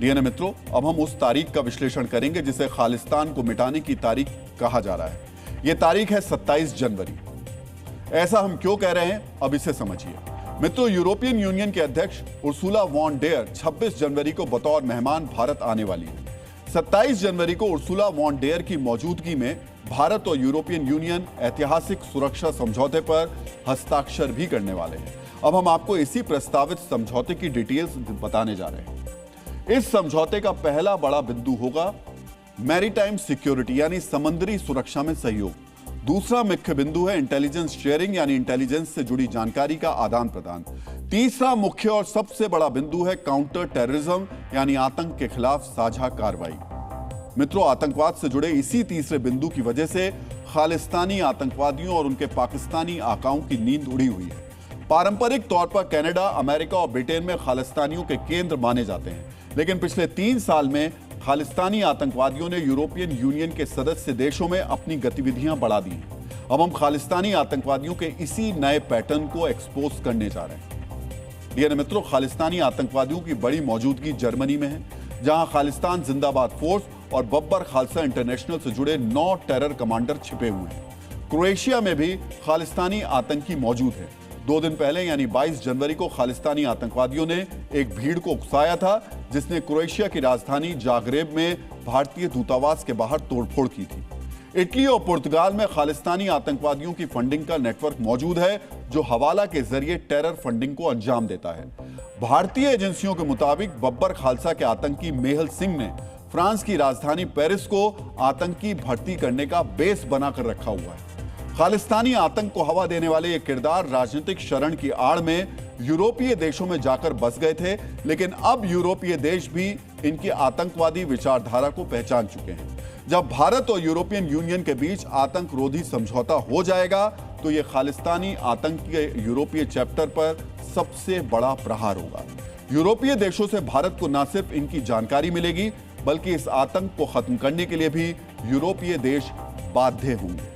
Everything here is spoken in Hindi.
डीएनए मित्रों, अब हम उस तारीख का विश्लेषण करेंगे जिसे खालिस्तान को मिटाने की तारीख कहा जा रहा है। यह तारीख है 27 जनवरी। ऐसा हम क्यों कह रहे हैं, अब इसे समझिए। मित्रों, यूरोपियन यूनियन के अध्यक्ष उर्सुला वॉन डेयर 26 जनवरी को बतौर मेहमान भारत आने वाली है। 27 जनवरी को उर्सुला वॉन डेयर की मौजूदगी में भारत और यूरोपियन यूनियन ऐतिहासिक सुरक्षा समझौते पर हस्ताक्षर भी करने वाले हैं। अब हम आपको इसी प्रस्तावित समझौते की डिटेल्स बताने जा रहे हैं। इस समझौते का पहला बड़ा बिंदु होगा मैरीटाइम सिक्योरिटी यानी समुद्री सुरक्षा में सहयोग। दूसरा मुख्य बिंदु है इंटेलिजेंस शेयरिंग यानी इंटेलिजेंस से जुड़ी जानकारी का आदान प्रदान। तीसरा मुख्य और सबसे बड़ा बिंदु है काउंटर टेररिज्म यानी आतंक के खिलाफ साझा कार्रवाई। मित्रों, आतंकवाद से जुड़े इसी तीसरे बिंदु की वजह से खालिस्तानी आतंकवादियों और उनके पाकिस्तानी आकाओं की नींद उड़ी हुई है। पारंपरिक तौर पर कनाडा, अमेरिका और ब्रिटेन में खालिस्तानियों के केंद्र माने जाते हैं, लेकिन पिछले 3 साल में खालिस्तानी आतंकवादियों ने यूरोपियन यूनियन के सदस्य देशों में अपनी गतिविधियां बढ़ा दी हैं। अब हम खालिस्तानी आतंकवादियों के इसी नए पैटर्न को एक्सपोज करने जा रहे हैं। डीएनए मित्रों, खालिस्तानी आतंकवादियों की बड़ी मौजूदगी जर्मनी में है, जहां खालिस्तान जिंदाबाद फोर्स और बब्बर खालसा इंटरनेशनल से जुड़े 9 टेरर कमांडर छिपे हुए हैं। क्रोएशिया में भी खालिस्तानी आतंकी मौजूद है। 2 दिन पहले यानी 22 जनवरी को खालिस्तानी आतंकवादियों ने एक भीड़ को उकसाया था, जिसने क्रोएशिया की राजधानी जागरेब में भारतीय दूतावास के बाहर तोड़फोड़ की थी। इटली और पुर्तगाल में खालिस्तानी आतंकवादियों की फंडिंग का नेटवर्क मौजूद है, जो हवाला के जरिए टेरर फंडिंग को अंजाम देता है। भारतीय एजेंसियों के मुताबिक बब्बर खालसा के आतंकी मेहल सिंह ने फ्रांस की राजधानी पेरिस को आतंकी भर्ती करने का बेस बनाकर रखा हुआ है। खालिस्तानी आतंक को हवा देने वाले ये किरदार राजनीतिक शरण की आड़ में यूरोपीय देशों में जाकर बस गए थे, लेकिन अब यूरोपीय देश भी इनकी आतंकवादी विचारधारा को पहचान चुके हैं। जब भारत और यूरोपियन यूनियन के बीच आतंक रोधी समझौता हो जाएगा, तो यह खालिस्तानी आतंक के यूरोपीय चैप्टर पर सबसे बड़ा प्रहार होगा। यूरोपीय देशों से भारत को न सिर्फ इनकी जानकारी मिलेगी, बल्कि इस आतंक को खत्म करने के लिए भी यूरोपीय देश बाध्य होंगे।